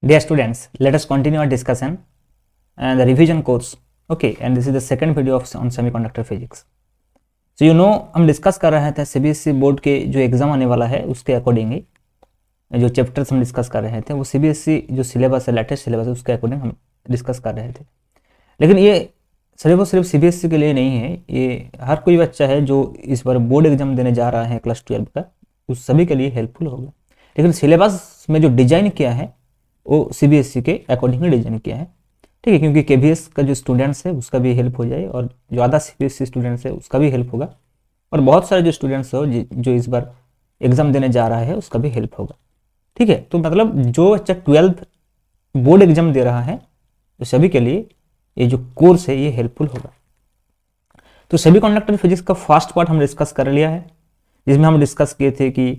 Dear students, let us continue our discussion and the revision course. Okay, and this is the second video on semiconductor physics. So you know हम discuss कर रहे थे CBSE board के जो exam आने वाला है उसके अकॉर्डिंग जो चैप्टर्स हम डिस्कस कर रहे थे वो सीबीएसई जो सिलेबस है, लेटेस्ट सिलेबस है, उसके अकॉर्डिंग हम डिस्कस कर रहे थे। लेकिन ये सिलेबस सिर्फ सीबीएसई के लिए नहीं है, ये हर कोई बच्चा है जो इस बार बोर्ड एग्जाम देने जा रहा है क्लास 12 का, उस सभी के लिए हेल्पफुल होगा। लेकिन सिलेबस में जो डिजाइन किया है वो सीबीएसई के अकॉर्डिंग डिजाइन किया है, ठीक है, क्योंकि केवीएस का जो स्टूडेंट्स है उसका भी हेल्प हो जाए और जो आधा सीबीएसई स्टूडेंट्स है उसका भी हेल्प होगा, और बहुत सारे जो स्टूडेंट्स हो जो इस बार एग्जाम देने जा रहा है उसका भी हेल्प होगा, ठीक है। तो मतलब जो बच्चा 12th बोर्ड एग्जाम दे रहा है तो सभी के लिए ये जो कोर्स है ये हेल्पफुल होगा। तो सेमीकंडक्टर फिजिक्स का फर्स्ट पार्ट हम डिस्कस कर लिया है, जिसमें हम डिस्कस किए थे कि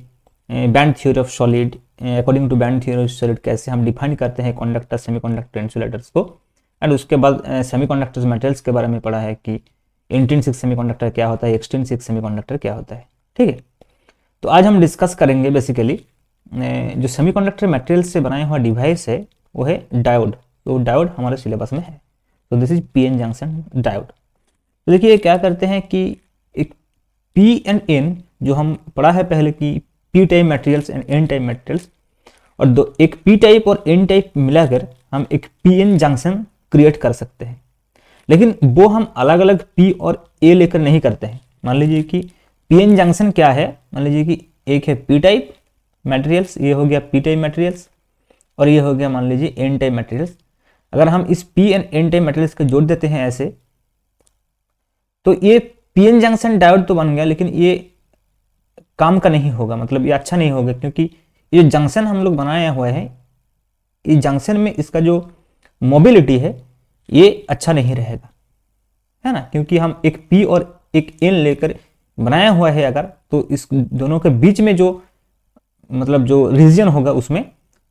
band theory of solid, according to band theory of solid कैसे हम डिफाइन करते हैं कंडक्टर, सेमीकंडक्टर, इंसुलेटर्स को। एंड उसके बाद सेमीकंडक्टर मटेरियल्स के बारे में पढ़ा है कि इंट्रिंसिक सेमीकंडक्टर क्या होता है, एक्सट्रिंसिक सेमीकंडक्टर क्या होता है, ठीक है। तो आज हम डिस्कस करेंगे बेसिकली जो सेमीकंडक्टर मटेरियल्स से बनाया हुआ डिवाइस है वो है डायोड। तो डायोड हमारे सिलेबस में है, तो this is PN junction diode. तो देखिए क्या करते हैं कि एक पी एंड एन जो हम पढ़ा है पहले कि P type materials and N type materials, और एक पी टाइप और एन टाइप मिलाकर हम एक पी एन जंक्शन क्रिएट कर सकते हैं। लेकिन वो हम अलग अलग पी और ए लेकर नहीं करते हैं। मान लीजिए कि पी एन जंक्शन क्या है, मान लीजिए कि एक है पी टाइप मटेरियल्स, ये हो गया पी टाइप मटेरियल्स, और ये हो गया मान लीजिए एन टाइप मटेरियल्स। अगर हम इस P and N type materials को जोड़ देते हैं ऐसे, तो ये पी एन जंक्शन डायोड तो बन गया, लेकिन ये काम का नहीं होगा, मतलब ये अच्छा नहीं होगा, क्योंकि ये जंक्शन हम लोग बनाया हुआ है, ये जंक्शन में इसका जो मोबिलिटी है ये अच्छा नहीं रहेगा, है ना, क्योंकि हम एक पी और एक एन लेकर बनाया हुआ है अगर, तो इस दोनों के बीच में जो मतलब जो रीजन होगा उसमें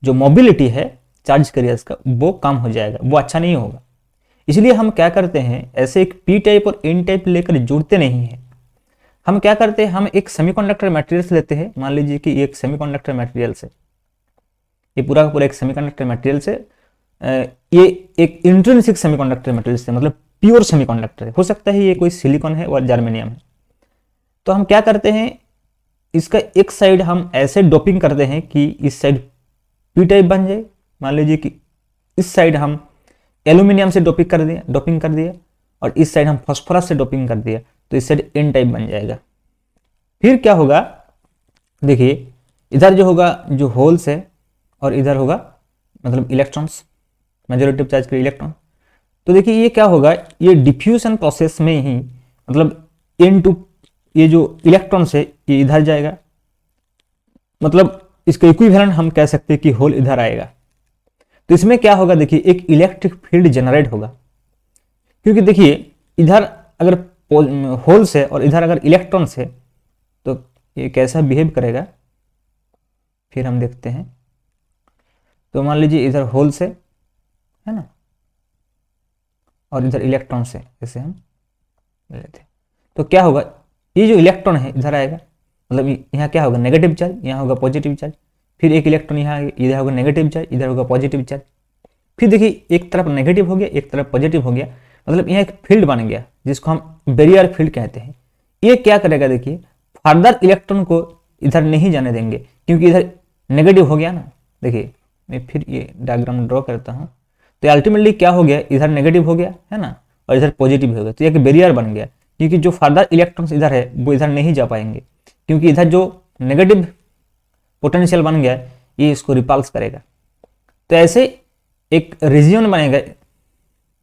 जो मोबिलिटी है चार्ज कैरियर्स का वो कम हो जाएगा, वो अच्छा नहीं होगा। इसलिए हम क्या करते हैं, ऐसे एक पी टाइप और एन टाइप लेकर जुड़ते नहीं है। हम क्या करते हैं, हम एक सेमीकंडक्टर मटेरियल्स लेते हैं, मान लीजिए कि एक सेमीकंडक्टर मटेरियल्स है, ये पूरा का पूरा एक सेमीकंडक्टर मटेरियल्स है, ये एक इंट्रिंसिक सेमीकंडक्टर मटेरियल्स है, मतलब प्योर सेमीकंडक्टर है, हो सकता है ये कोई सिलिकॉन है और जर्मेनियम है। तो हम क्या करते हैं, इसका एक साइड हम ऐसे डोपिंग करते हैं कि इस साइड पी टाइप बन जाए, मान लीजिए कि इस साइड हम एल्यूमिनियम से डोपिंग कर दिया और इस साइड हम फास्फोरस से डोपिंग कर दिया, तो इस साइड एन टाइप बन जाएगा। फिर क्या होगा, देखिए इधर जो होगा जो होल्स है और इधर होगा मतलब इलेक्ट्रॉन्स, मेजॉरिटी चार्ज के इलेक्ट्रॉन। तो देखिए ये क्या होगा, ये डिफ्यूजन प्रोसेस में ही मतलब एन टू ये जो इलेक्ट्रॉन्स है ये इधर जाएगा, मतलब इसका इक्विवेलेंट हम कह सकते हैं कि होल इधर आएगा। तो इसमें क्या होगा, देखिए एक इलेक्ट्रिक फील्ड जनरेट होगा, क्योंकि देखिए इधर अगर होल्स है और इधर अगर इलेक्ट्रॉन्स है तो ये कैसा बिहेव करेगा फिर हम देखते हैं। तो मान लीजिए इधर होल्स है ना, और इधर इलेक्ट्रॉन्स है, जैसे हम लेते हैं, तो क्या होगा, ये जो इलेक्ट्रॉन है इधर आएगा, मतलब यहाँ क्या होगा नेगेटिव चार्ज, यहाँ होगा पॉजिटिव चार्ज, फिर एक इलेक्ट्रॉन यहाँ इधर होगा नेगेटिव चार्ज, इधर होगा पॉजिटिव चार्ज, फिर देखिए एक तरफ नेगेटिव हो गया एक तरफ पॉजिटिव हो गया, मतलब यहाँ एक फील्ड बन गया जिसको हम बैरियर फील्ड कहते हैं। ये क्या करेगा, देखिए फर्दर इलेक्ट्रॉन को इधर नहीं जाने देंगे, क्योंकि इधर नेगेटिव हो गया ना। देखिए मैं फिर ये डायग्राम ड्रॉ करता हूँ, तो अल्टीमेटली क्या हो गया, इधर नेगेटिव हो गया है ना और इधर पॉजिटिव हो गया, तो एक बैरियर बन गया, क्योंकि जो फर्दर इलेक्ट्रॉन्स इधर है वो इधर नहीं जा पाएंगे, क्योंकि इधर जो नेगेटिव पोटेंशियल बन गया ये इसको रिपल्स करेगा। तो ऐसे एक रीजन बनेगा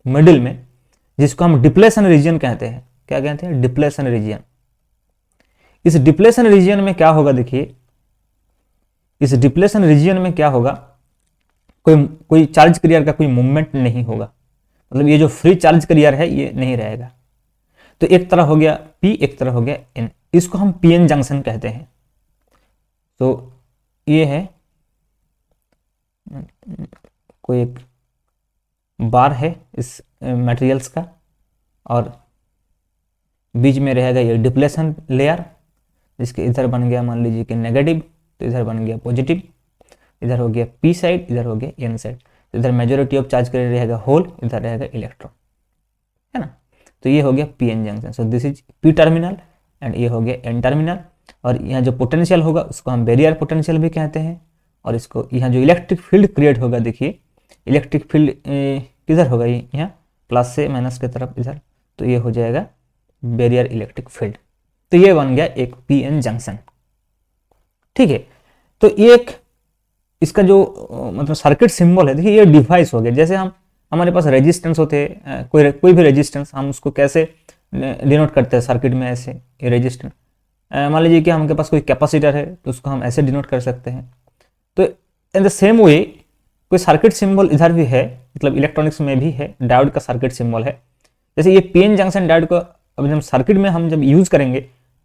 मिडिल में जिसको हम डिप्लेशन रीजन कहते हैं। क्या कहते हैं, डिप्लेशन रीजन। इस डिप्लेशन रीजन में क्या होगा, देखिए इस डिप्लेशन रीजन में क्या होगा, कोई चार्ज कैरियर का कोई मूवमेंट नहीं होगा, मतलब ये जो फ्री चार्ज कैरियर है ये नहीं रहेगा। तो एक तरह हो गया पी, एक तरह हो गया एन, इसको हम पीएन जंक्शन कहते हैं। तो ये है कोई एक बार है इस मटेरियल्स का, और बीच में रहेगा ये डिप्लेशन लेयर, जिसके इधर बन गया मान लीजिए कि नेगेटिव, तो इधर बन गया पॉजिटिव। इधर हो गया पी साइड, इधर हो गया एन साइड। तो इधर मेजॉरिटी ऑफ चार्ज कैरियर रहेगा होल, इधर रहेगा इलेक्ट्रॉन, है ना। तो ये हो गया P N junction. So this is P terminal and ये हो गया एन टर्मिनल। और यहाँ जो पोटेंशियल होगा उसको हम बैरियर पोटेंशियल भी कहते हैं। और इसको यहाँ जो इलेक्ट्रिक फील्ड क्रिएट होगा, देखिए इलेक्ट्रिक फील्ड किधर होगा, ये यहाँ प्लस से माइनस की तरफ इधर, तो ये हो जाएगा बैरियर इलेक्ट्रिक फील्ड। तो ये बन गया एक पी एन जंक्शन, ठीक है। तो ये एक इसका जो मतलब सर्किट सिंबल है, देखिए ये डिवाइस हो गया। जैसे हम हमारे पास रेजिस्टेंस होते हैं, कोई भी रेजिस्टेंस, हम उसको कैसे डिनोट करते हैं सर्किट में, ऐसे ये रेजिस्टेंस। मान लीजिए कि हमारे पास कोई कैपेसिटर है तो उसको हम ऐसे डिनोट कर सकते हैं। तो इन द सेम वे कोई सर्किट सिंबल इधर भी है, मतलब इलेक्ट्रॉनिक्स में भी है, डायोड का सर्किट सिंबल है। जैसे ये पीएन जंक्शन डायोड को अब जब सर्किट में हम जब यूज करेंगे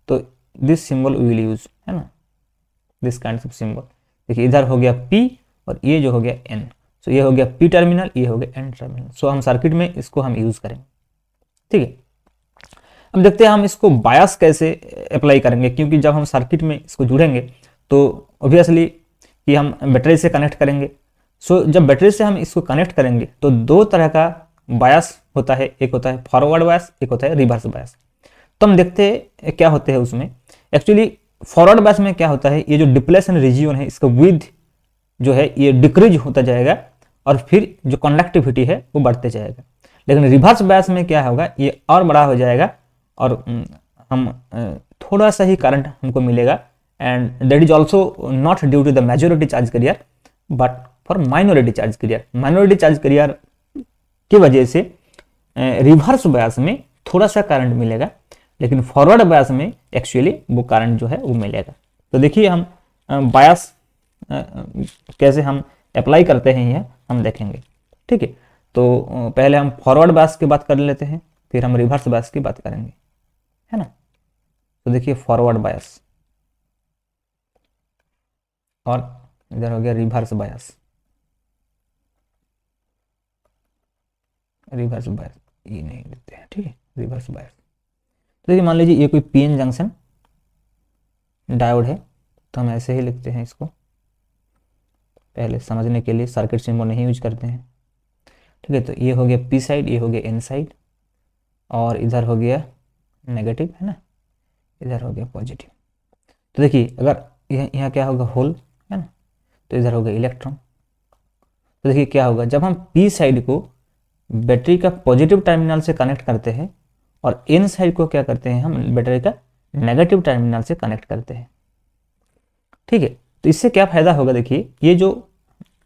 तो this symbol we will use, है ना, दिस काइंड ऑफ सिंबल। देखिए इधर हो गया P और ये जो हो गया N। सो ये हो गया P टर्मिनल, ये हो गया N टर्मिनल। सो हम सर्किट में इसको हम यूज करेंगे, ठीक है। अब देखते हैं हम इसको बायस कैसे अप्लाई करेंगे, क्योंकि जब हम सर्किट में इसको जुड़ेंगे तो ऑब्वियसली कि हम बैटरी से कनेक्ट करेंगे। सो जब बैटरी से हम इसको कनेक्ट करेंगे तो दो तरह का बायस होता है, एक होता है फॉरवर्ड बायस, एक होता है रिवर्स बायस। तो हम देखते हैं क्या होते हैं उसमें। एक्चुअली फॉरवर्ड बायस में क्या होता है, ये जो डिप्लेशन रीजियन है इसका विड्थ जो है ये डिक्रीज होता जाएगा और फिर जो कंडक्टिविटी है वो बढ़ते जाएगा। लेकिन रिवर्स बायस में क्या होगा, ये और बड़ा हो जाएगा और हम थोड़ा सा ही करंट हमको मिलेगा। And that is also not due to the majority charge carrier but for minority charge carrier. Minority charge carrier की वजह से रिवर्स बायस में थोड़ा सा करंट मिलेगा, लेकिन फॉरवर्ड बायस में एक्चुअली वो करंट जो है वो मिलेगा। तो देखिए हम बायस कैसे हम अप्लाई करते हैं ये हम देखेंगे, ठीक है। तो पहले हम फॉरवर्ड बायस की बात कर लेते हैं, फिर हम रिवर्स बायस की बात करेंगे, है ना। तो देखिए फॉरवर्ड बायस और इधर हो गया रिवर्स बायस। रिवर्स बायस ये नहीं लिखते हैं, ठीक है, रिवर्स बायस। तो देखिए मान लीजिए ये कोई पीएन जंक्शन डायोड है, तो हम ऐसे ही लिखते हैं इसको, पहले समझने के लिए सर्किट सिंबल नहीं यूज करते हैं, ठीक है। तो ये हो गया पी साइड, ये हो गया एन साइड और इधर हो गया नेगेटिव, है ना, इधर हो गया पॉजिटिव। तो देखिए अगर यहाँ क्या होगा होल, है ना, तो इधर होगा इलेक्ट्रॉन। तो देखिए क्या होगा, जब हम पी साइड को बैटरी का पॉजिटिव टर्मिनल से कनेक्ट करते हैं और एन साइड को क्या करते हैं, हम बैटरी का नेगेटिव टर्मिनल से कनेक्ट करते हैं, ठीक है। तो इससे क्या फायदा होगा, देखिए ये जो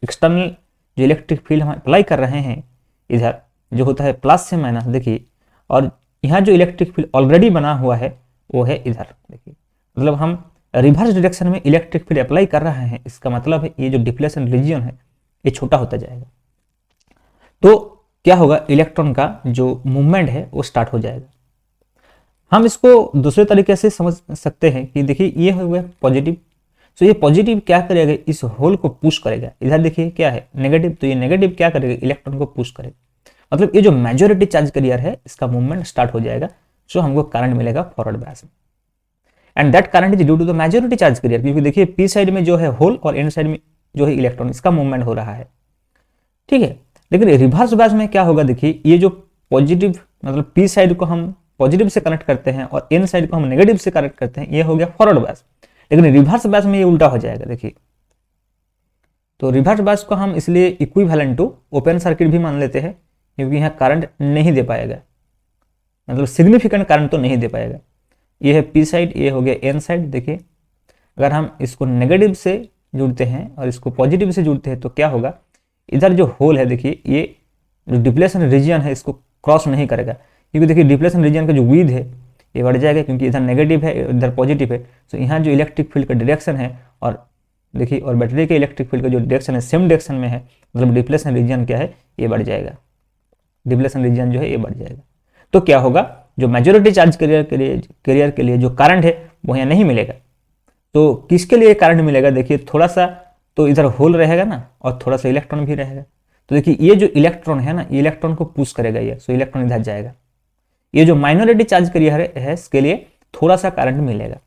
एक्सटर्नल जो इलेक्ट्रिक फील्ड हम अप्लाई कर रहे हैं इधर जो होता है प्लस से माइनस, देखिए, और यहाँ जो इलेक्ट्रिक फील्ड ऑलरेडी बना हुआ है वो है इधर, देखिए मतलब हम रिवर्स डायरेक्शन में इलेक्ट्रिक फील्ड अप्लाई कर रहे हैं। इसका मतलब है ये जो डिप्लेशन रीजन है ये छोटा होता जाएगा। तो क्या होगा, इलेक्ट्रॉन का जो मूवमेंट है वो स्टार्ट हो जाएगा। हम इसको दूसरे तरीके से समझ सकते हैं कि देखिए ये हो गया पॉजिटिव। तो ये पॉजिटिव क्या करेगा, इस होल को पुश करेगा। इधर देखिए क्या है नेगेटिव, तो ये नेगेटिव क्या करेगा, इलेक्ट्रॉन को पुश करेगा। मतलब ये जो मेजॉरिटी चार्ज कैरियर है इसका मूवमेंट स्टार्ट हो जाएगा। सो हमको करंट मिलेगा फॉरवर्ड बायस में and that current is due to the majority charge carrier, क्योंकि देखिए पी साइड में जो है होल और एन साइड में जो है इलेक्ट्रॉन, इसका मूवमेंट हो रहा है, ठीक है। लेकिन रिवर्स बायस में क्या होगा, देखिए ये जो पॉजिटिव मतलब पी साइड को हम पॉजिटिव से कनेक्ट करते हैं और एन साइड को हम नेगेटिव से कनेक्ट करते हैं, ये हो गया फॉरवर्ड बायस। लेकिन रिवर्स बायस में ये उल्टा हो जाएगा, देखिए। तो रिवर्स बायस को हम इसलिए इक्विवेलेंट टू ओपन सर्किट भी मान लेते हैं, क्योंकि यहाँ करंट नहीं दे पाएगा, मतलब सिग्निफिकेंट करंट तो नहीं दे पाएगा। ये है पी साइड, ये हो गया एन साइड। देखिए अगर हम इसको नेगेटिव से जुड़ते हैं और इसको पॉजिटिव से जुड़ते हैं तो क्या होगा, इधर जो होल है देखिए ये जो डिप्लेशन रीजन है इसको क्रॉस नहीं करेगा, क्योंकि देखिए डिप्लेशन रीजन का जो विड्थ है ये बढ़ जाएगा, क्योंकि इधर नेगेटिव है इधर पॉजिटिव है। तो यहाँ जो इलेक्ट्रिक फील्ड का डायरेक्शन है और देखिए और बैटरी के इलेक्ट्रिक फील्ड का जो डायरेक्शन है सेम डायरेक्शन में है, मतलब डिप्लेशन रीजन क्या है ये बढ़ जाएगा, डिप्लेशन रीजन जो है ये बढ़ जाएगा। तो क्या होगा, जो मेजॉरिटी चार्ज कैरियर के लिए जो करंट है वो यहाँ नहीं मिलेगा। तो किसके लिए करंट मिलेगा, देखिए थोड़ा सा तो इधर होल रहेगा ना और थोड़ा सा इलेक्ट्रॉन भी रहेगा। तो देखिए ये जो इलेक्ट्रॉन है ना, ये इलेक्ट्रॉन को पुश करेगा ये, सो इलेक्ट्रॉन इधर जाएगा। ये जो माइनॉरिटी चार्ज कैरियर है इसके लिए थोड़ा सा करंट मिलेगा,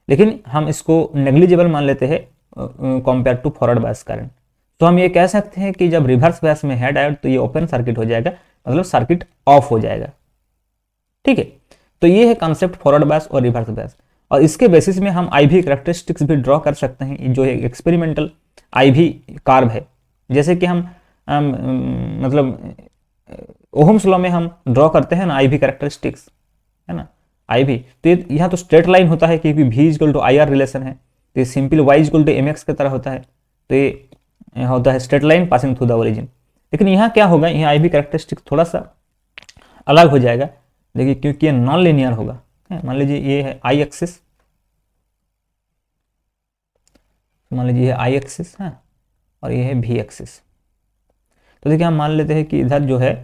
लेकिन हम इसको नेग्लिजिबल मान लेते हैं compare to forward bias current. तो हम ये कह सकते हैं कि जब रिवर्स बायस में है डायोड तो ये ओपन सर्किट हो जाएगा, मतलब सर्किट ऑफ हो जाएगा। ठीक है, तो ये है कॉन्सेप्ट फॉरवर्ड बायस और रिवर्स बायस। और इसके बेसिस में हम IV कैरेक्टरिस्टिक्स भी ड्रॉ कर सकते हैं, जो एक एक्सपेरिमेंटल IV कार्व है। जैसे कि हम मतलब ओहम्स लॉ में हम ड्रॉ करते हैं ना IV कैरेक्टरिस्टिक्स, है ना IV। तो यहाँ तो स्ट्रेट लाइन होता है क्योंकि V equal to IR relation है, तो ये simple Y equal to MX की तरह होता है। तो ये होता है straight line passing through the origin. लेकिन यहाँ क्या होगा, यहाँ IV कैरेक्टरिस्टिक थोड़ा सा अलग हो जाएगा। देखिए, क्योंकि ये नॉन लीनियर होगा। मान लीजिए ये है I एक्सिस, मान लीजिए ये I एक्सिस है और ये है V एक्सिस। तो देखिए हम मान लेते हैं कि इधर जो है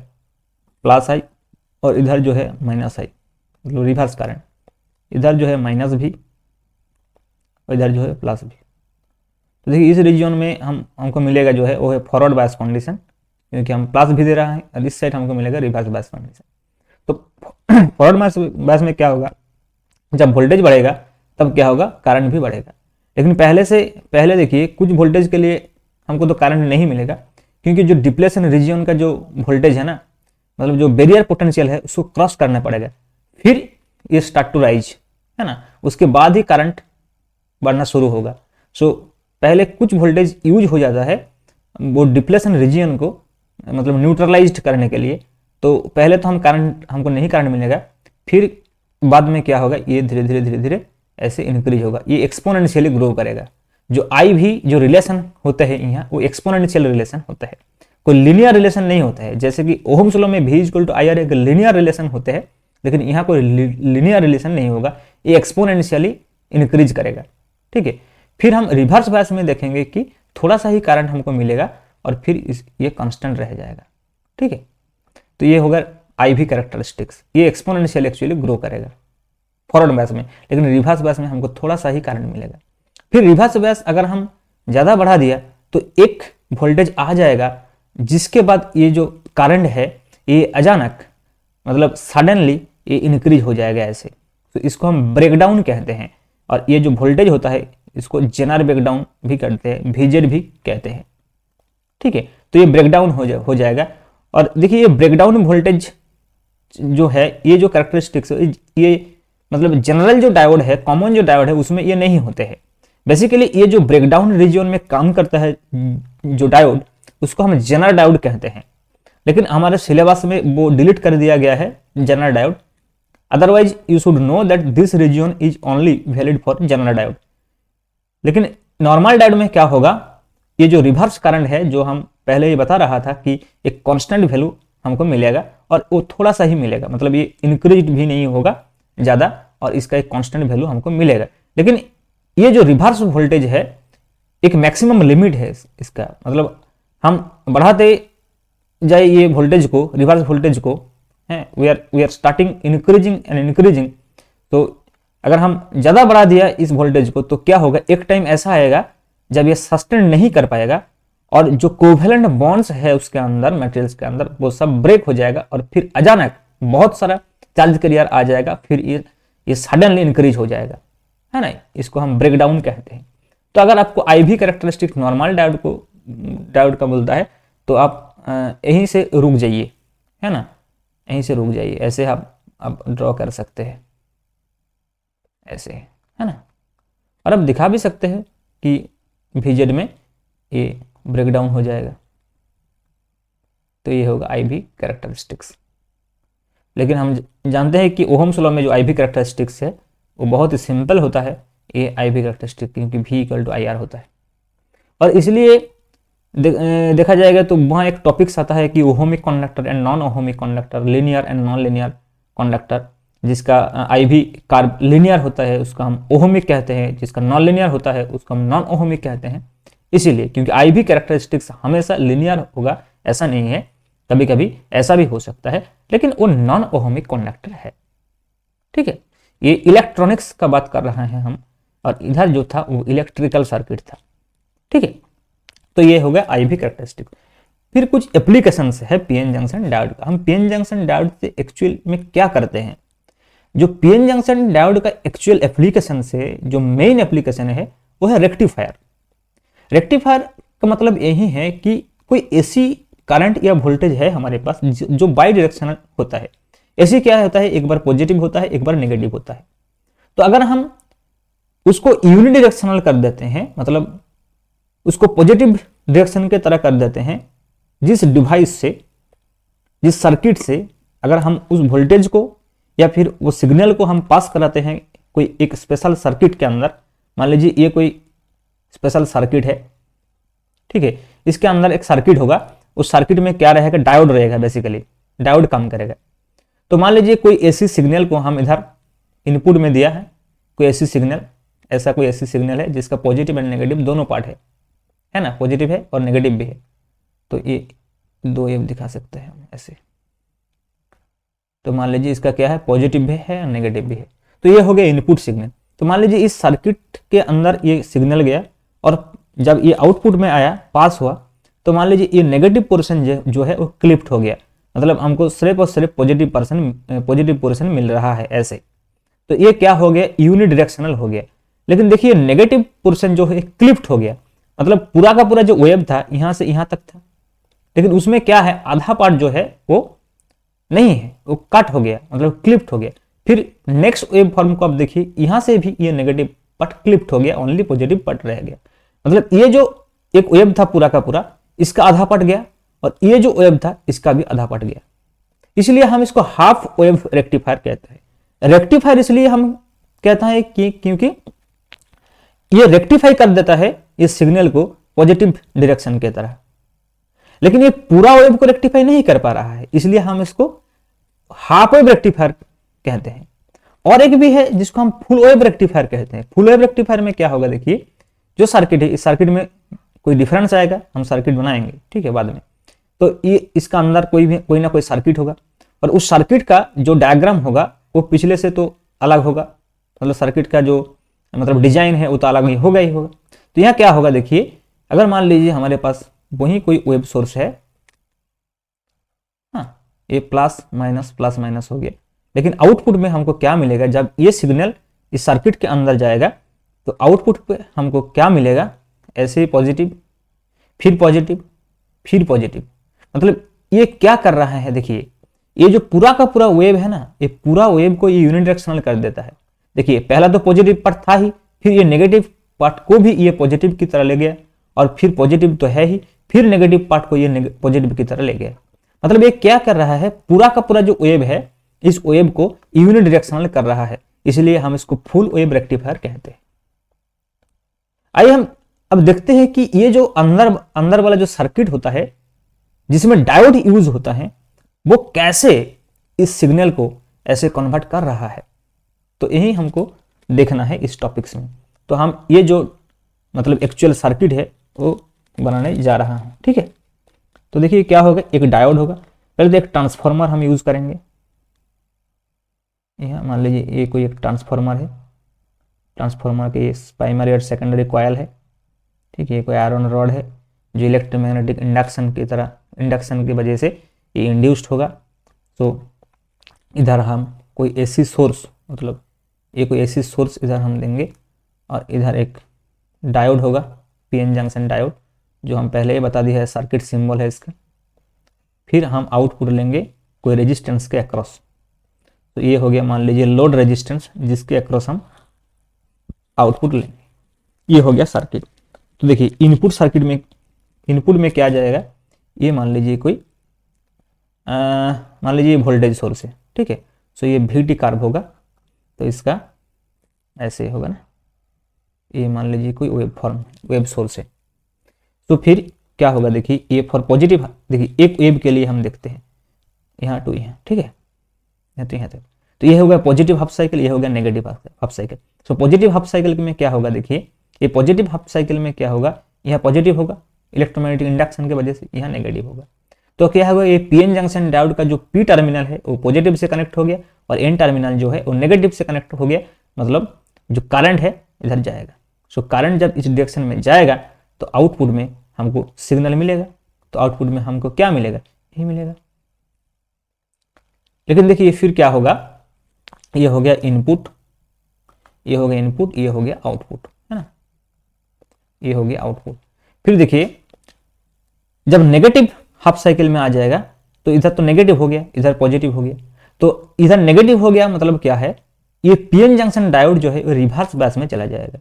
प्लस I और इधर जो है माइनस I, मतलब रिवर्स करंट। इधर जो है माइनस V और इधर जो है प्लस V। तो देखिए इस रीजन में हमको मिलेगा जो है वो है फॉरवर्ड बायस कंडीशन, क्योंकि हम प्लस भी दे रहा है, और इस साइड हमको मिलेगा रिवर्स बायस कंडीशन। तो फॉरवर्ड बायस में क्या होगा, जब वोल्टेज बढ़ेगा तब क्या होगा, करंट भी बढ़ेगा। लेकिन पहले देखिए कुछ वोल्टेज के लिए हमको तो करंट नहीं मिलेगा, क्योंकि जो डिप्लेशन रीजन का जो वोल्टेज है ना, मतलब जो बैरियर पोटेंशियल है, उसको क्रॉस करना पड़ेगा, फिर ये स्टार्ट टू राइज, है ना। उसके बाद ही करंट बढ़ना शुरू होगा। सो पहले कुछ वोल्टेज यूज हो जाता है वो डिप्लेशन रीजन को मतलब न्यूट्रलाइज्ड करने के लिए। तो पहले तो हमको नहीं करंट मिलेगा, फिर बाद में क्या होगा, ये धीरे धीरे ऐसे इंक्रीज होगा, ये एक्सपोनेंशियली ग्रो करेगा। जो IV जो रिलेशन होता है यहाँ, वो एक्सपोनेंशियल रिलेशन होता है, कोई लीनियर रिलेशन नहीं होता है। जैसे कि ओहम्स लॉ में V इक्वल टू IR एक लीनियर रिलेशन होते हैं, लेकिन यहाँ कोई लीनियर रिलेशन नहीं होगा, ये एक्सपोनेंशियली इंक्रीज करेगा। ठीक है, फिर हम रिवर्स बायस में देखेंगे कि थोड़ा सा ही करंट हमको मिलेगा और फिर ये कांस्टेंट रह जाएगा। ठीक है, तो ये होगा IV कैरेक्टरिस्टिक्स, ये एक्सपोनेंशियल एक्चुअली ग्रो करेगा फॉरवर्ड बायस में, लेकिन रिवर्स बायस में हमको थोड़ा सा ही करंट मिलेगा। फिर रिवर्स बायस अगर हम ज़्यादा बढ़ा दिया तो एक वोल्टेज आ जाएगा, जिसके बाद ये जो करंट है ये अचानक मतलब सडनली ये इंक्रीज हो जाएगा ऐसे। तो इसको हम ब्रेकडाउन कहते हैं, और ये जो वोल्टेज होता है इसको जेनर ब्रेकडाउन भी कहते हैं, VZ भी कहते हैं। ठीक है, तो ये ब्रेकडाउन हो जाएगा। और देखिए ये ब्रेकडाउन वोल्टेज जो है, ये जो कैरेक्टरिस्टिक्स ये मतलब जनरल जो डायोड है, कॉमन जो डायोड है, उसमें ये नहीं होते हैं। बेसिकली ये जो ब्रेकडाउन रीजन में काम करता है जो डायोड, उसको हम जनरल डायोड कहते हैं, लेकिन हमारे सिलेबस में वो डिलीट कर दिया गया है general diode. Otherwise you should know that this region is only valid for general diode. लेकिन नॉर्मल डायोड में क्या होगा, ये जो रिवर्स करंट है, जो हम पहले ही बता रहा था कि एक कांस्टेंट वैल्यू हमको मिलेगा, और वो थोड़ा सा ही मिलेगा, मतलब ये इंक्रीज भी नहीं होगा ज़्यादा, और इसका एक कांस्टेंट वैल्यू हमको मिलेगा। लेकिन ये जो रिवर्स वोल्टेज है एक मैक्सिमम लिमिट है इसका, मतलब हम बढ़ाते जाए ये वोल्टेज को, रिवर्स वोल्टेज को, है we are starting increasing and increasing. तो अगर हम ज़्यादा बढ़ा दिया इस वोल्टेज को तो क्या होगा, एक टाइम ऐसा आएगा जब ये सस्टेन नहीं कर पाएगा, और जो कोवेलेंट बॉन्ड्स है उसके अंदर, मटेरियल्स के अंदर, वो सब ब्रेक हो जाएगा, और फिर अचानक बहुत सारा चार्ज कैरियर आ जाएगा, फिर ये सडनली इंक्रीज हो जाएगा, है ना। इसको हम ब्रेकडाउन कहते हैं। तो अगर आपको IV कैरेक्टरिस्टिक नॉर्मल डायोड का बोलता है तो आप यहीं से रुक जाइए, है ना, यहीं से रुक जाइए। ऐसे आप ड्रॉ कर सकते हैं ऐसे, है ना। और अब दिखा भी सकते हैं कि VZ में ये ब्रेकडाउन हो जाएगा। तो ये होगा IV कैरेक्टरिस्टिक्स। लेकिन हम जानते हैं कि ओहम्स लॉ में जो IV कैरेक्टरिस्टिक्स है वो बहुत ही सिंपल होता है, ये IV कैरेक्टरिस्टिक, क्योंकि V इक्वल टू IR होता है। और इसलिए देखा जाएगा तो वहाँ एक टॉपिक्स आता है कि ohmic conductor and non ohmic conductor, linear and non linear conductor. जिसका IV कार्ब लीनियर होता है उसका हम ओहोमिक कहते हैं, जिसका नॉन लीनियर होता है उसका हम नॉन ओहोमिक कहते हैं। इसीलिए क्योंकि IV कैरेक्टरिस्टिक्स हमेशा लीनियर होगा ऐसा नहीं है, कभी कभी ऐसा भी हो सकता है, लेकिन वो नॉन ओहोमिक कंडक्टर है। ठीक है, ये इलेक्ट्रॉनिक्स का बात कर रहे हैं हम, और इधर जो था वो इलेक्ट्रिकल सर्किट था। ठीक है, तो ये हो गया IV कैरेक्टरिस्टिक। फिर कुछ एप्लीकेशंस है PN जंक्शन डायोड का। हम PN जंक्शन डायोड से एक्चुअल में क्या करते हैं, जो PN जंक्शन डायोड का एक्चुअल एप्लीकेशन से जो मेन एप्लीकेशन है वो है रेक्टिफायर। रेक्टिफायर का मतलब यही है कि कोई एसी करंट या वोल्टेज है हमारे पास जो बाई डायरेक्शनल होता है। एसी क्या होता है, एक बार पॉजिटिव होता है, एक बार नेगेटिव होता है। तो अगर हम उसको यूनिडायरेक्शनल कर देते हैं, मतलब उसको पॉजिटिव डायरेक्शन के तरह कर देते हैं, जिस डिवाइस से, जिस सर्किट से अगर हम उस वोल्टेज को या फिर वो सिग्नल को हम पास कराते हैं कोई एक स्पेशल सर्किट के अंदर, मान लीजिए ये कोई स्पेशल सर्किट है, ठीक है, इसके अंदर एक सर्किट होगा, उस सर्किट में क्या रहेगा, डायोड रहेगा, बेसिकली डायोड काम करेगा। तो मान लीजिए कोई एसी सिग्नल को हम इधर इनपुट में दिया है, कोई एसी सिग्नल, ऐसा कोई एसी सिग्नल है जिसका पॉजिटिव एंड नेगेटिव दोनों पार्ट है ना, पॉजिटिव है और नेगेटिव भी है। तो ये दो वेव दिखा सकते हैं हम ऐसे। तो मान लीजिए इसका क्या है, पॉजिटिव भी है और नेगेटिव भी है। तो ये हो गया इनपुट सिग्नल। तो मान लीजिए इस सर्किट के अंदर ये सिग्नल गया और जब ये आउटपुट में आया, पास हुआ, तो मान लीजिए ये नेगेटिव पोर्शन जो है वो क्लिप्ट हो गया, मतलब हमको सिर्फ और सिर्फ पॉजिटिव पोर्शन मिल रहा है ऐसे। तो ये क्या हो गया, यूनिडायरेक्शनल हो गया। लेकिन देखिए नेगेटिव पोर्शन जो है क्लिप्ट हो गया, मतलब पूरा का पूरा जो वेव था यहां से यहां तक था, लेकिन उसमें क्या है, आधा पार्ट जो है वो नहीं है, वो कट हो गया, मतलब क्लिप्ट हो गया। फिर नेक्स्ट वेव फॉर्म को आप देखिए, यहां से भी ये नेगेटिव पार्ट क्लिप्ट हो गया, ओनली पॉजिटिव पार्ट रह गया। मतलब ये जो एक वेव था पूरा का पूरा, इसका आधा पार्ट गया, और ये जो वेव था इसका भी आधा पार्ट गया। इसलिए हम इसको हाफ वेव रेक्टिफायर कहते हैं। रेक्टिफायर इसलिए हम कहते हैं कि क्योंकि ये रेक्टिफाई कर देता है इस सिग्नल को पॉजिटिव डायरेक्शन की तरह, लेकिन ये पूरा वेव को रेक्टिफाई नहीं कर पा रहा है, इसलिए हम इसको हाफ वेव रेक्टिफायर कहते हैं। और एक भी है जिसको हम फुल वेव रेक्टिफायर कहते हैं। फुल वेव रेक्टिफायर में क्या होगा, देखिए जो सर्किट है, इस सर्किट में कोई डिफरेंस आएगा, हम सर्किट बनाएंगे, ठीक है, बाद में। तो ये इसका अंदर कोई ना कोई सर्किट होगा, और उस सर्किट का जो डायग्राम होगा वो पिछले से तो अलग होगा, मतलब सर्किट का जो मतलब डिजाइन है वो तो अलग ही होगा। तो यहाँ क्या होगा, देखिए अगर मान लीजिए हमारे पास वही कोई वेब सोर्स है, हाँ, ये प्लस माइनस हो गया, लेकिन आउटपुट में हमको क्या मिलेगा, जब ये सिग्नल इस सर्किट के अंदर जाएगा तो आउटपुट पे हमको क्या मिलेगा, ऐसे ही पॉजिटिव, फिर पॉजिटिव, फिर पॉजिटिव। मतलब ये क्या कर रहा है, देखिए ये जो पूरा का पूरा वेव है ना, ये पूरा वेव को ये यूनिडायरेक्शनल कर देता है। देखिए पहला तो पॉजिटिव पार्ट था ही, फिर ये नेगेटिव पार्ट को भी ये पॉजिटिव की तरह ले गया, और फिर पॉजिटिव तो है ही, फिर नेगेटिव पार्ट को ये पॉजिटिव की तरह ले गया। मतलब ये क्या कर रहा है, पूरा का पूरा जो वेव है इस वेव को यूनिडायरेक्शनल कर रहा है, इसलिए हम इसको फुल वेव रेक्टिफायर कहते हैं। आइए हम अब देखते हैं कि ये जो अंदर वाला जो सर्किट होता है जिसमें डायोड यूज होता है, वो कैसे इस सिग्नल को ऐसे कन्वर्ट कर रहा है। तो यही हमको देखना है इस टॉपिक्स में। तो हम ये जो मतलब एक्चुअल सर्किट है वो बनाने जा रहा हूं, ठीक है। तो देखिए क्या होगा, एक डायोड होगा, पहले तो एक ट्रांसफार्मर हम यूज करेंगे। यहाँ मान लीजिए ये कोई एक ट्रांसफार्मर है, ट्रांसफार्मर के प्राइमरी और सेकेंडरी कॉयल है, ठीक है। कोई आयरन रॉड है जो इलेक्ट्रोमैग्नेटिक इंडक्शन की वजह से ये इंड्यूस्ड होगा। तो इधर हम कोई एसी सोर्स, मतलब ये कोई एसी सोर्स इधर हम देंगे, और इधर एक डायोड होगा, पीएन जंक्शन डायोड, जो हम पहले ही बता दिया है, सर्किट सिंबल है इसका। फिर हम आउटपुट लेंगे कोई रेजिस्टेंस के अक्रॉस। तो ये हो गया मान लीजिए लोड रेजिस्टेंस, जिसके अक्रॉस हम आउटपुट लेंगे। ये हो गया सर्किट। तो देखिए इनपुट में क्या जाएगा, ये मान लीजिए कोई मान लीजिए वोल्टेज सोर्स है, ठीक है। सो ये VT कर्व होगा, तो इसका ऐसे होगा ना, ये मान लीजिए कोई वेब सोर्स है। तो फिर क्या होगा, देखिए ये फॉर पॉजिटिव, देखिए एक वेव के लिए हम देखते हैं यहाँ टू यहाँ, ठीक है, यहाँ तक। तो ये हो गया पॉजिटिव हाफ साइकिल, ये हो गया negative half cycle. So positive half cycle में क्या होगा, देखिए ये पॉजिटिव हाफ साइकिल में क्या होगा, यहाँ पॉजिटिव होगा इलेक्ट्रोमैग्नेटिक इंडक्शन की वजह से, यहाँ नेगेटिव होगा। तो क्या होगा, ये पीएन जंक्शन डायोड का जो पी टर्मिनल है वो पॉजिटिव से कनेक्ट हो गया, और एन टर्मिनल जो है वो नेगेटिव से कनेक्ट हो गया, मतलब जो करंट है इधर जाएगा। सो करंट जब इस डायरेक्शन में जाएगा तो आउटपुट में हमको सिग्नल मिलेगा, तो आउटपुट में हमको क्या मिलेगा, यही मिलेगा। लेकिन देखिए फिर क्या होगा, ये हो गया इनपुट, ये हो गया इनपुट, ये हो गया आउटपुट, है ना, ये हो गया आउटपुट। फिर देखिए जब नेगेटिव हाफ साइकिल में आ जाएगा तो इधर तो नेगेटिव हो गया, इधर पॉजिटिव हो गया, तो इधर नेगेटिव हो गया मतलब क्या है, ये पीएन जंक्शन डायोड जो है वो रिवर्स बायस में चला जाएगा।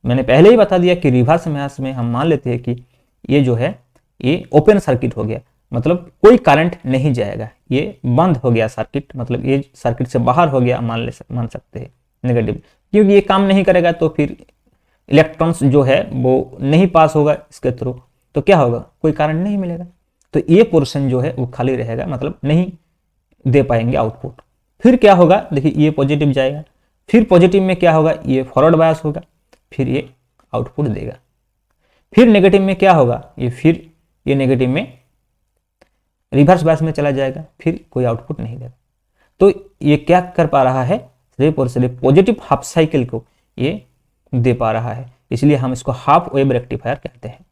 मैंने पहले ही बता दिया कि रिवर्स बायस में हम मान लेते हैं कि ये जो है ये ओपन सर्किट हो गया, मतलब कोई करंट नहीं जाएगा, ये बंद हो गया सर्किट, मतलब ये सर्किट से बाहर हो गया मान सकते हैं नेगेटिव, क्योंकि ये काम नहीं करेगा तो फिर इलेक्ट्रॉन्स जो है वो नहीं पास होगा इसके थ्रू, तो क्या होगा, कोई करंट नहीं मिलेगा, तो ये पोर्शन जो है वो खाली रहेगा, मतलब नहीं दे पाएंगे आउटपुट। फिर क्या होगा, देखिए ये पॉजिटिव जाएगा, फिर पॉजिटिव में क्या होगा, ये फॉरवर्ड बायस होगा, फिर ये आउटपुट देगा। फिर नेगेटिव में क्या होगा, फिर ये नेगेटिव में रिवर्स बायस में चला जाएगा, फिर कोई आउटपुट नहीं देगा। तो ये क्या कर पा रहा है, सिर्फ और सिर्फ पॉजिटिव हाफ साइकिल को ये दे पा रहा है, इसलिए हम इसको हाफ वेव रेक्टिफायर कहते हैं।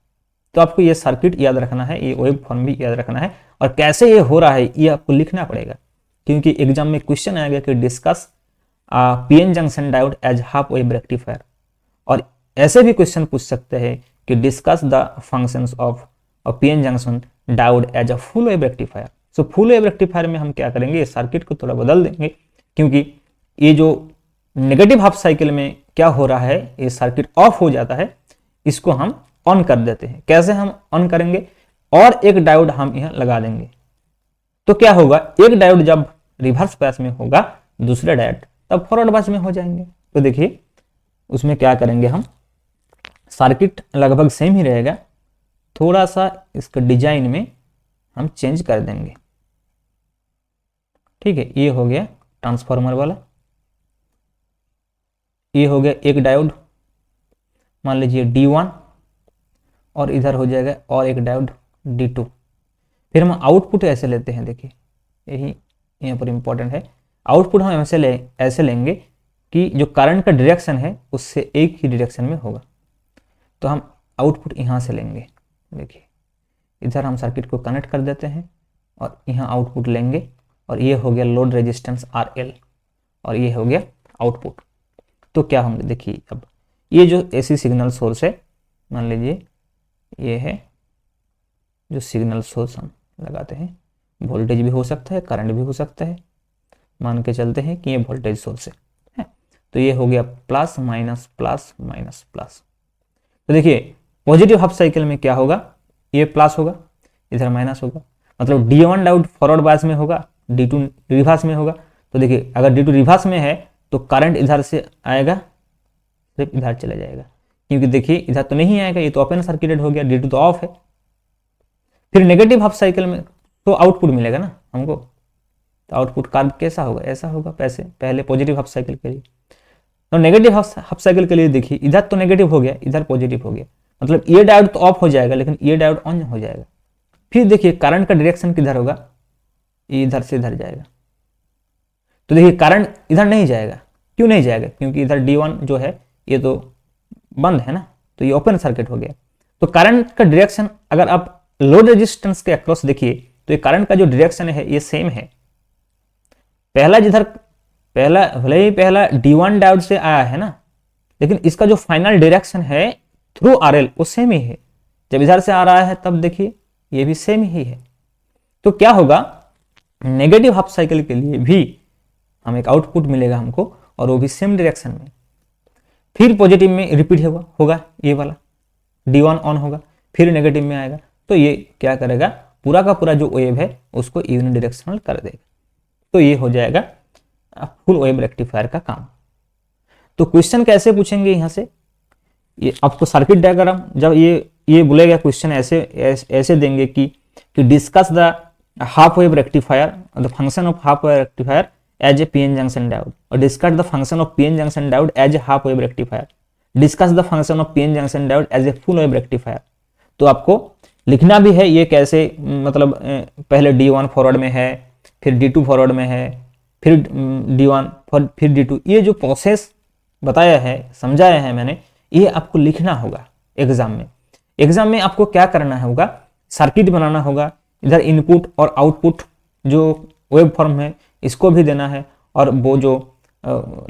तो आपको ये सर्किट याद रखना है, ये वेव फॉर्म भी याद रखना है, और कैसे ये हो रहा है ये आपको लिखना पड़ेगा, क्योंकि एग्जाम में क्वेश्चन आएगा कि discuss PN junction diode as half wave rectifier, और ऐसे भी क्वेश्चन पूछ सकते हैं कि discuss the functions of PN junction diode as a full wave rectifier. So full wave rectifier में हम क्या करेंगे, सर्किट को थोड़ा बदल देंगे, क्योंकि ये जो नेगेटिव हाफ साइकिल में क्या हो रहा है, ये सर्किट ऑफ हो जाता है, इसको हम ऑन कर देते हैं। कैसे हम ऑन करेंगे, और एक डायोड हम यहां लगा देंगे, तो क्या होगा, एक डायोड जब रिवर्स बायस में होगा, दूसरे डायोड तब फॉरवर्ड बायस में हो जाएंगे। तो देखिए उसमें क्या करेंगे, हम सर्किट लगभग सेम ही रहेगा, थोड़ा सा इसका डिजाइन में हम चेंज कर देंगे। ठीक है, ये हो गया ट्रांसफार्मर वाला, ये हो गया एक डायोड, मान लीजिए D1, और इधर हो जाएगा और एक डायोड D2। फिर हम आउटपुट ऐसे लेते हैं, देखिए यही यहाँ पर इंपॉर्टेंट है, आउटपुट हम ऐसे लेंगे कि जो करंट का डायरेक्शन है उससे एक ही डायरेक्शन में होगा, तो हम आउटपुट यहाँ से लेंगे। देखिए इधर हम सर्किट को कनेक्ट कर देते हैं और यहाँ आउटपुट लेंगे, और ये हो गया लोड रेजिस्टेंस RL, और ये हो गया आउटपुट। तो क्या होंगे, देखिए अब ये जो AC सिग्नल सोर्स है, मान लीजिए ये है जो सिग्नल सोर्स हम लगाते हैं, वोल्टेज भी हो सकता है, करंट भी हो सकता है, मान के चलते हैं कि ये वोल्टेज सोर्स है। तो ये हो गया plus minus plus minus plus. तो देखिए पॉजिटिव हाफ साइकिल में क्या होगा, ये प्लस होगा, इधर माइनस होगा, मतलब D1 डायोड फॉरवर्ड बायस में होगा, D2 रिवर्स में होगा। तो देखिए अगर D2 रिवर्स में है तो करंट इधर से आएगा, सिर्फ इधर चला जाएगा, क्योंकि देखिए इधर तो नहीं आएगा, ये तो ओपन सर्किटेड हो गया, D2 तो ऑफ है। फिर नेगेटिव हाफ साइकिल में तो आउटपुट मिलेगा ना हमको, तो आउटपुट कर्व कैसा होगा, ऐसा होगा पहले पॉजिटिव हाफ साइकिल के लिए। तो नेगेटिव हाफ साइकिल के लिए देखिए इधर तो नेगेटिव हो गया, इधर पॉजिटिव हो गया, मतलब ये डायोड तो ऑफ हो जाएगा लेकिन ये डायोड ऑन हो जाएगा। फिर देखिए करंट का डायरेक्शन किधर होगा, ये इधर से इधर जाएगा, तो देखिए करंट इधर नहीं जाएगा, क्यों नहीं जाएगा, क्योंकि इधर D1 जो है ये तो बंद है ना, तो ये ओपन सर्किट हो गया। तो करंट का डायरेक्शन अगर आप लोड रेजिस्टेंस के अक्रॉस देखिए तो ये करंट का जो डायरेक्शन है ये सेम है, भले ही पहला D1 डायोड से आया है ना, लेकिन इसका जो फाइनल डायरेक्शन है थ्रू RL वो सेम ही है। जब इधर से आ रहा है तब देखिए ये भी सेम ही है। तो क्या होगा, नेगेटिव हाफ साइकिल के लिए भी हम एक आउटपुट मिलेगा हमको, और वो भी सेम डायरेक्शन में। फिर पॉजिटिव में रिपीट होगा ये वाला, D1 ऑन होगा, फिर नेगेटिव में आएगा, तो ये क्या करेगा, पूरा का पूरा जो वेव है उसको यूनिडायरेक्शनल कर देगा। तो ये हो जाएगा फुल वेव रेक्टिफायर का काम। तो क्वेश्चन कैसे पूछेंगे यहाँ से, ये आपको सर्किट डायग्राम जब ये बोलेगा क्वेश्चन ऐसे देंगे कि discuss the half wave rectifier, the function of half wave rectifier as a PN junction diode, और discuss the function of PN junction diode as a half wave rectifier, discuss the function of PN junction diode as a full wave rectifier. तो आपको लिखना भी है ये कैसे, मतलब पहले D1 फॉरवर्ड में है, फिर D2 फॉरवर्ड में है, फिर D1 फिर D2, ये जो प्रोसेस बताया है, समझाया है मैंने, ये आपको लिखना होगा एग्जाम में। एग्जाम में आपको क्या करना होगा, सर्किट बनाना होगा, इधर इनपुट और आउटपुट जो वेव फॉर्म है इसको भी देना है, और वो जो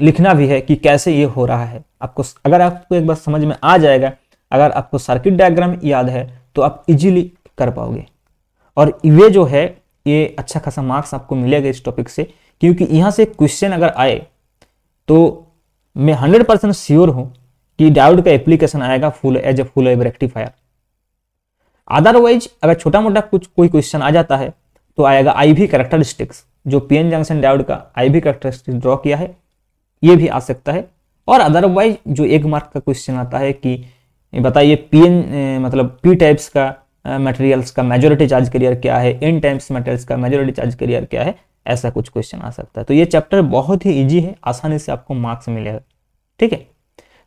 लिखना भी है कि कैसे ये हो रहा है। अगर आपको एक बार समझ में आ जाएगा, अगर आपको सर्किट डायग्राम याद है तो आप इजीली कर पाओगे, और ये जो है ये अच्छा खासा मार्क्स आपको मिलेगा इस टॉपिक से, क्योंकि यहाँ से क्वेश्चन अगर आए तो मैं 100% श्योर हूं कि डायोड का एप्लीकेशन आएगा full as a full wave rectifier. Otherwise अगर छोटा मोटा कुछ कोई क्वेश्चन आ जाता है तो आएगा आईवी कैरेक्टरिस्टिक्स, जो पीएन जंक्शन डायोड का आईवी कैरेक्टरिस्टिक्स ड्रॉ किया है, ये भी आ सकता है। और अदरवाइज जो 1 मार्क का क्वेश्चन आता है कि बताइए पीएन मतलब पी टाइप्स का मटेरियल्स का मेजॉरिटी चार्ज कैरियर क्या है, एन टाइप्स मटेरियल्स का मेजॉरिटी चार्ज कैरियर क्या है, ऐसा कुछ क्वेश्चन आ सकता है। तो ये चैप्टर बहुत ही इजी है, आसानी से आपको मार्क्स मिलेगा। ठीक है,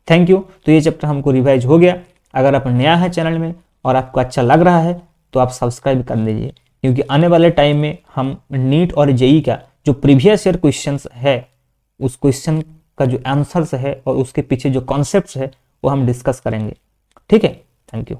थैंक यू। तो ये चैप्टर हमको रिवाइज हो गया। अगर आप नया है चैनल में और आपको अच्छा लग रहा है तो आप सब्सक्राइब कर दीजिए, क्योंकि आने वाले टाइम में हम नीट और जेई का जो प्रीवियस ईयर क्वेश्चंस है उस क्वेश्चन का जो आंसर्स है और उसके पीछे जो कॉन्सेप्ट्स है वो हम डिस्कस करेंगे। ठीक है, थैंक यू।